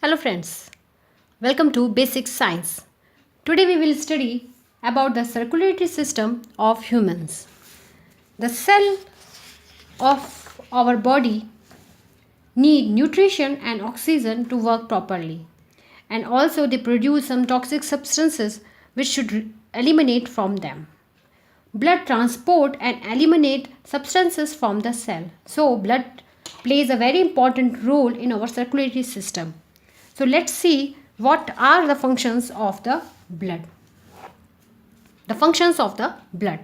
Hello friends, welcome to Basic Science. Today we will study about the circulatory system of humans. The cell of our body need nutrition and oxygen to work properly, and also they produce some toxic substances which should eliminate from them. Blood transport and eliminate substances from the cell. So blood plays a very important role in our circulatory system. So let's see what are the functions of the blood. The functions of the blood.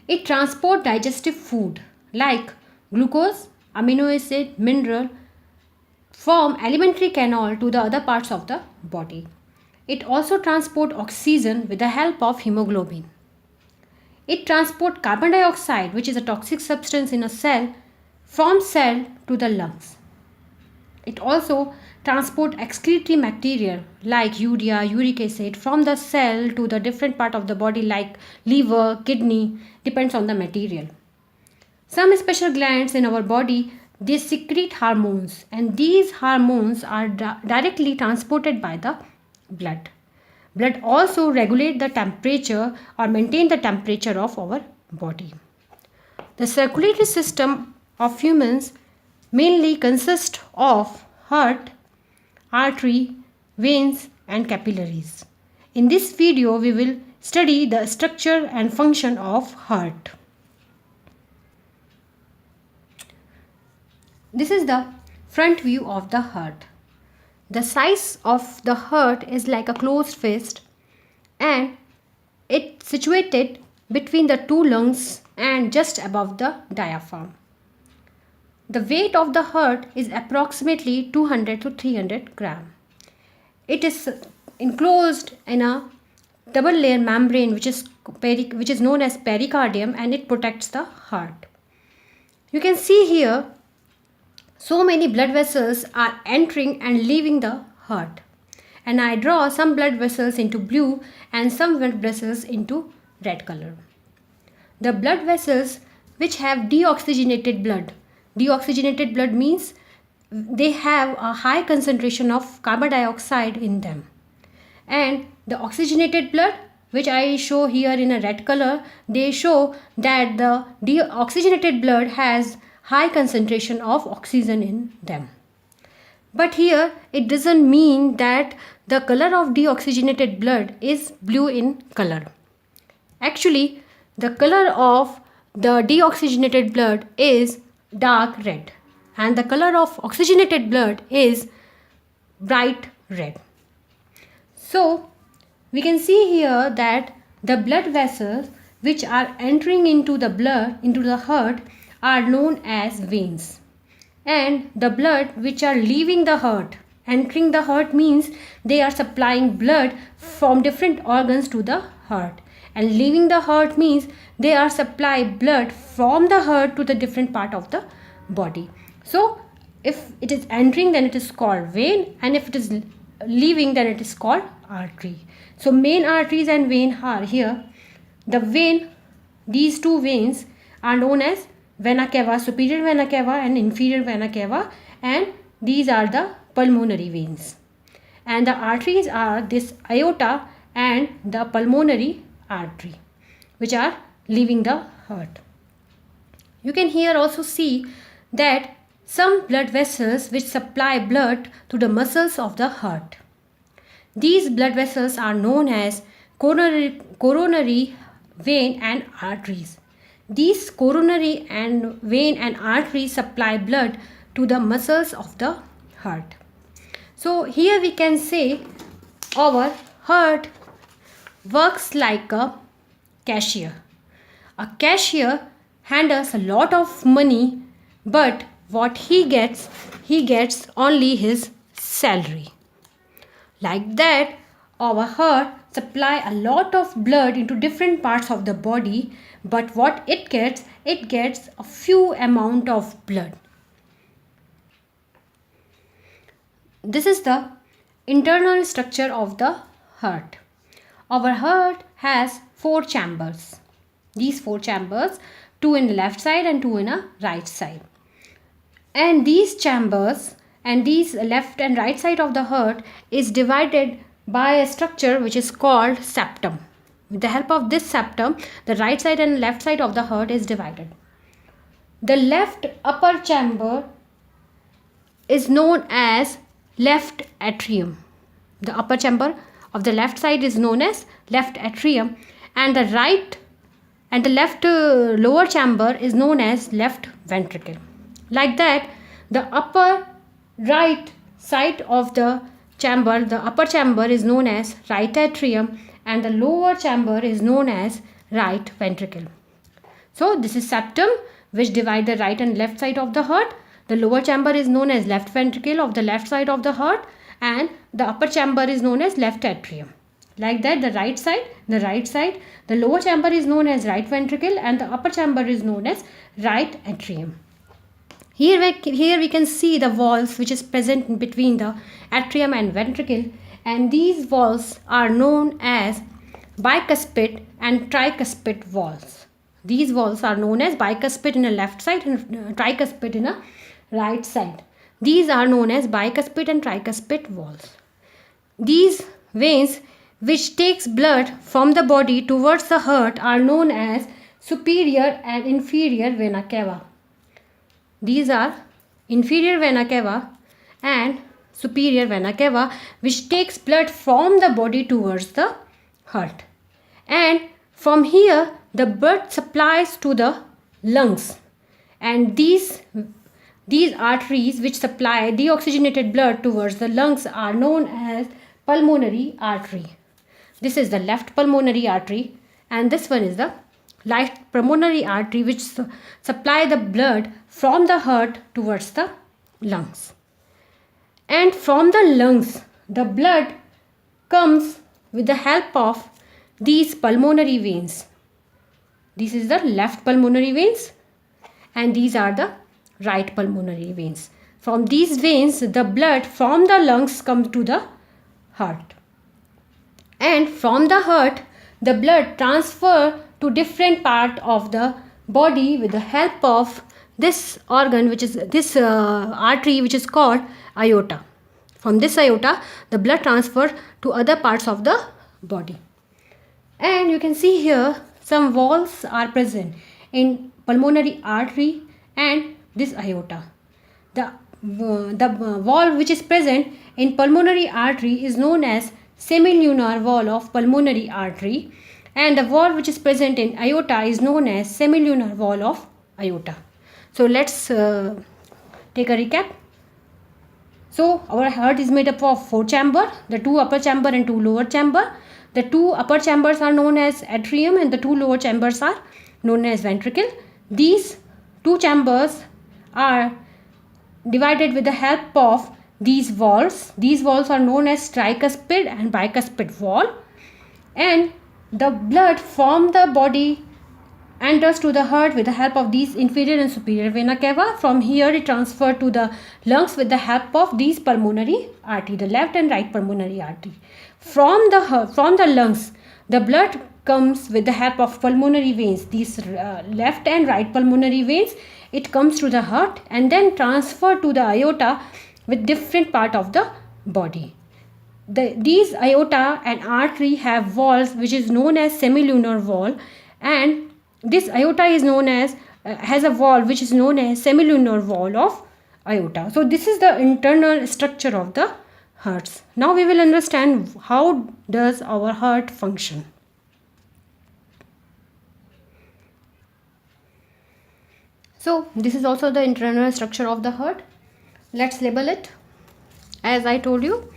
It transports digestive food like glucose, amino acid, mineral from alimentary canal to the other parts of the body. It also transports oxygen with the help of hemoglobin. It transports carbon dioxide, which is a toxic substance in a cell, from cell to the lungs. It also transports excretory material like urea, uric acid from the cell to the different part of the body like liver, kidney, depends on the material. Some special glands in our body, they secrete hormones, and these hormones are directly transported by the blood. Blood also regulates the temperature or maintain the temperature of our body. The circulatory system of humans mainly consists of heart, artery, veins and capillaries. In this video, we will study the structure and function of heart. This is the front view of the heart. The size of the heart is like a closed fist and it's situated between the two lungs and just above the diaphragm. The weight of the heart is approximately 200 to 300 gram. It is enclosed in a double layer membrane which is known as pericardium, and it protects the heart. You can see here so many blood vessels are entering and leaving the heart, and I draw some blood vessels into blue and some blood vessels into red color. The blood vessels which have deoxygenated blood means they have a high concentration of carbon dioxide in them, and the oxygenated blood, which I show here in a red color, they show that the deoxygenated blood has high concentration of oxygen in them. But here it doesn't mean that the color of deoxygenated blood is blue in color. Actually, the color of the deoxygenated blood is dark red and the color of oxygenated blood is bright red. So we can see here that the blood vessels which are entering into the heart are known as veins, and the blood which are leaving the heart, entering the heart means they are supplying blood from different organs to the heart, and leaving the heart means they are supplying blood from the heart to the different part of the body. So if it is entering, then it is called vein, and if it is leaving, then it is called artery. So main arteries and vein are here. The vein, these two veins are known as vena cava, superior vena cava and inferior vena cava, and these are the pulmonary veins. And the arteries are this aorta and the pulmonary artery, which are leaving the heart. You can here also see that some blood vessels which supply blood to the muscles of the heart. These blood vessels are known as coronary vein and arteries. These coronary and vein and arteries supply blood to the muscles of the heart. So here we can say our heart works like a cashier. A cashier handles a lot of money, but what he gets only his salary. Like that, our heart supply a lot of blood into different parts of the body, but what it gets a few amount of blood. This is the internal structure of the heart. Our heart has 4 chambers. These 4 chambers, 2 in the left side and 2 in the right side. And these chambers and these left and right side of the heart is divided by a structure which is called septum. With the help of this septum, the right side and left side of the heart is divided. The left upper chamber is known as left atrium. The upper chamber of the left side is known as left atrium, and the right and the left lower chamber is known as left ventricle. Like that, the upper right side of the chamber, the upper chamber is known as right atrium, and the lower chamber is known as right ventricle. So this is septum, which divide the right and left side of the heart. The lower chamber is known as left ventricle of the left side of the heart, and the upper chamber is known as left atrium. Like that, the right side, the lower chamber is known as right ventricle, and the upper chamber is known as right atrium. Here we can see the walls which is present between the atrium and ventricle, and these walls are known as bicuspid and tricuspid walls. These walls are known as bicuspid in a left side and tricuspid in a right side. These are known as bicuspid and tricuspid walls. These veins which takes blood from the body towards the heart are known as superior and inferior vena cava. These are inferior vena cava and superior vena cava, which takes blood from the body towards the heart. And from here, the blood supplies to the lungs. And these arteries which supply deoxygenated blood towards the lungs are known as pulmonary artery. This is the left pulmonary artery, and this one is the right pulmonary artery, which supply the blood from the heart towards the lungs. And from the lungs, the blood comes with the help of these pulmonary veins. This is the left pulmonary veins, and these are the right pulmonary veins. From these veins, the blood from the lungs comes to the heart. And from the heart, the blood transfer to different part of the body with the help of this organ, which is this artery, which is called aorta. From this aorta, the blood transfer to other parts of the body. And you can see here some walls are present in pulmonary artery and this aorta. The wall which is present in pulmonary artery is known as semilunar wall of pulmonary artery, and the wall which is present in aorta is known as semilunar wall of aorta. So let's take a recap. So our heart is made up of 4 chambers, the 2 upper chamber and 2 lower chamber. The 2 upper chambers are known as atrium and the 2 lower chambers are known as ventricle. These 2 chambers are divided with the help of these walls. These walls are known as tricuspid and bicuspid wall, and the blood from the body enters to the heart with the help of these inferior and superior vena cava. From here it transferred to the lungs with the help of these pulmonary artery, the left and right pulmonary artery. From the lungs, the blood comes with the help of pulmonary veins, these left and right pulmonary veins. It comes to the heart and then transferred to the aorta with different part of the body. These aorta and artery have walls which is known as semilunar wall, and this aorta is known as has a wall which is known as semilunar wall of aorta. So this is the internal structure of the hearts. Now we will understand how does our heart function. So this is also the internal structure of the heart. Let's label it. As I told you,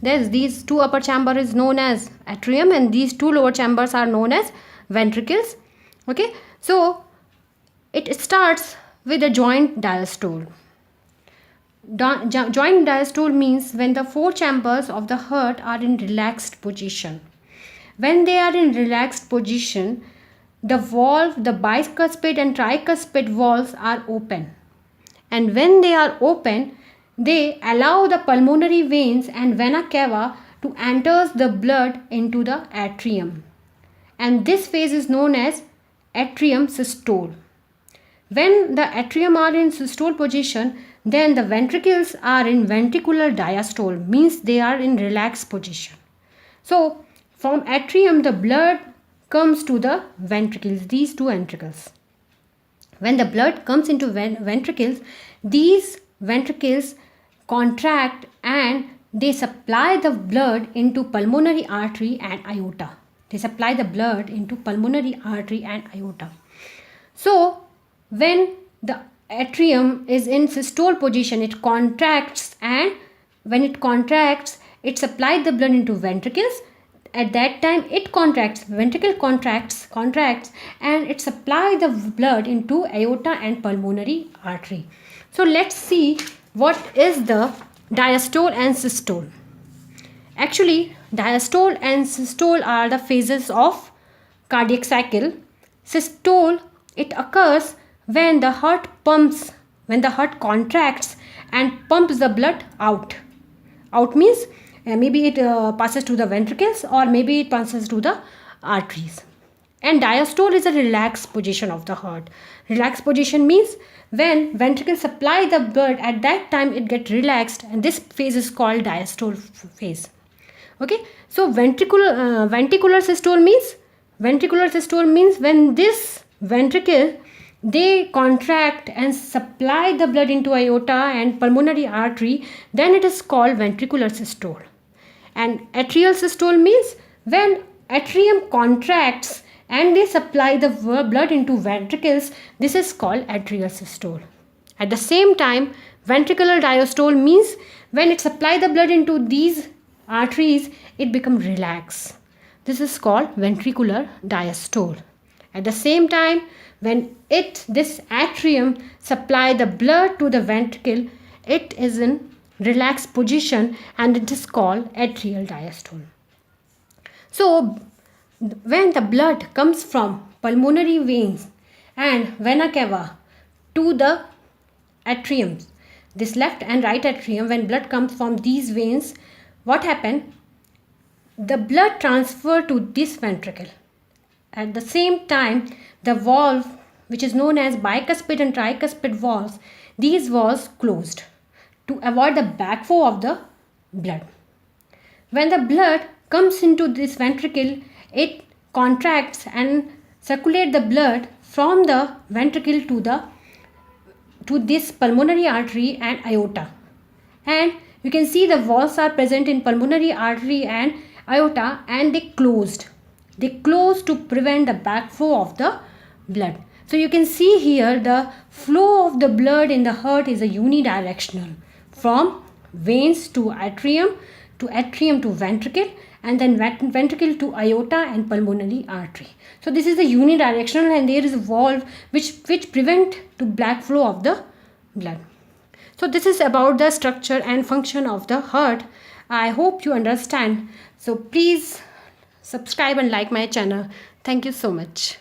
there's these 2 upper chamber is known as atrium and these 2 lower chambers are known as ventricles. Okay, so it starts with a joint diastole. Joint diastole means when the 4 chambers of the heart are in relaxed position. When they are in relaxed position, the bicuspid and tricuspid walls are open. And when they are open, they allow the pulmonary veins and vena cava to enter the blood into the atrium. And this phase is known as atrium systole. When the atrium are in systole position, then the ventricles are in ventricular diastole, means they are in relaxed position. So from atrium the blood comes to the ventricles, these two ventricles. When the blood comes into ventricles, these ventricles contract and they supply the blood into pulmonary artery and aorta. They supply the blood into pulmonary artery and aorta. So when the atrium is in systole position, it contracts, and when it contracts, it supplies the blood into ventricles. At that time it contracts, ventricle contracts and it supplies the blood into aorta and pulmonary artery. So let's see what is the diastole and systole. Actually, diastole and systole are the phases of cardiac cycle. Systole, it occurs when the heart contracts and pumps the blood out. Out means maybe it passes to the ventricles, or maybe it passes to the arteries. And diastole is a relaxed position of the heart. Relaxed position means when ventricles supply the blood, at that time it gets relaxed, and this phase is called diastole phase. Okay, so ventricular systole means when this ventricle they contract and supply the blood into aorta and pulmonary artery, then it is called ventricular systole. And atrial systole means when atrium contracts and they supply the blood into ventricles, this is called atrial systole. At the same time, ventricular diastole means when it supplies the blood into these arteries, it becomes relaxed. This is called ventricular diastole. At the same time, when this atrium supply the blood to the ventricle, it is in relaxed position and it is called atrial diastole. So when the blood comes from pulmonary veins and vena cava to the atriums, this left and right atrium, when blood comes from these veins, what happens? The blood transfer to this ventricle. At the same time, the valve, which is known as bicuspid and tricuspid valves, these valves closed to avoid the backflow of the blood. When the blood comes into this ventricle, it contracts and circulates the blood from the ventricle to this pulmonary artery and aorta. And you can see the valves are present in pulmonary artery and aorta, and they closed. They close to prevent the backflow of the blood. So you can see here the flow of the blood in the heart is a unidirectional, from veins to atrium to ventricle, and then ventricle to aorta and pulmonary artery. So this is the unidirectional, and there is a valve which prevent the backflow of the blood. So this is about the structure and function of the heart. I hope you understand. So please subscribe and like my channel. Thank you so much.